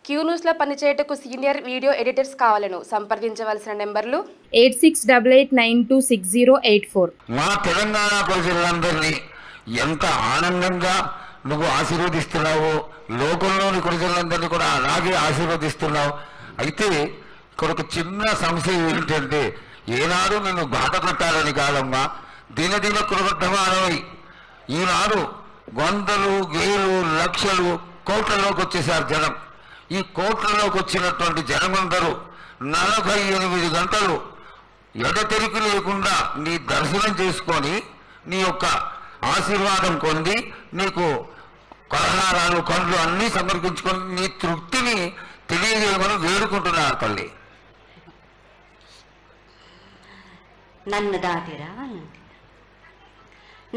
Q news లో పనిచేయటకు senior video editors కావాలను సంప్రదించవలసిన నెంబర్లు 8688926084. మా తెలంగాణ ప్రజలందరినీ ఎంత ఆనందంగా నువ్వు ఆశీర్వదిస్తున్నావో లోకంలోని ప్రజలందరినీ కూడా అలాగే ఆశీర్వదిస్తున్నావు. అయితే ఇక్కడ ఒక చిన్న సంశయం ఏంటంటే ఏనాడు నన్ను బాధ పెట్టాలని కాదమ్మా, దినదిన కృతజ్ఞమానమై ఈనాడు వందలు వేలు లక్షలు కోట్లలోకి వచ్చేసారు జనం. ఈ కోట్లలోకి వచ్చినటువంటి జనమందరూ 48 గంటలు ఎడతెరికి లేకుండా నీ దర్శనం చేసుకొని నీ యొక్క ఆశీర్వాదం పొంది నీకు కరహారాలు కండ్లు అన్నీ సమర్పించుకొని నీ తృప్తిని తెలియజేయమని వేడుకుంటున్నారు తల్లి. నన్ను దాటి రావాలంటే,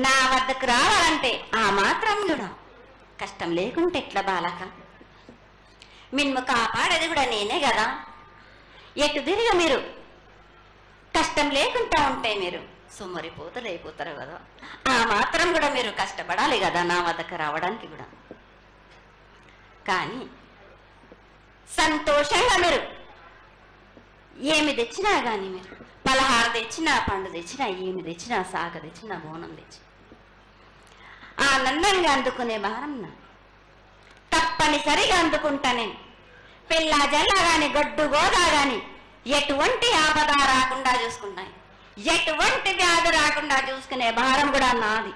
నా వద్దకు రావాలంటే ఆ మాత్రం కూడా కష్టం లేకుంటే ఎట్లా బాలక? మిన్ను కాపాడేది కూడా నేనే కదా. ఎటు తిరిగి మీరు కష్టం లేకుండా ఉంటే మీరు సొమ్మరిపోతలేకపోతారు కదా. ఆ మాత్రం కూడా మీరు కష్టపడాలి కదా నా వద్దకు రావడానికి కూడా. కానీ సంతోషంగా మీరు ఏమి తెచ్చినా కానీ, మీరు పలహారం తెచ్చినా, పండు తెచ్చినా, ఏమి తెచ్చినా, సాగ తెచ్చినా, బోనం తెచ్చి ఆనందంగా అందుకునే భారం నా తప్పనిసరిగా అందుకుంటా నేను. పిల్ల జల్ల కానీ గొడ్డు గోదా కానీ ఎటువంటి ఆపద రాకుండా చూసుకుంటాను, ఎటువంటి వ్యాధి రాకుండా చూసుకునే భారం కూడా నాది.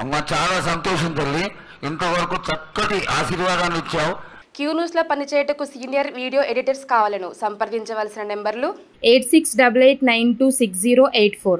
అమ్మ చాలా సంతోషం తల్లి, ఇంతవరకు చక్కటి ఆశీర్వాదాన్ని ఇచ్చావు. క్యూ న్యూస్ లో పనిచేయటకు సీనియర్ వీడియో ఎడిటర్స్ కావాలను సంప్రదించవలసిన నెంబర్లు 8688926084.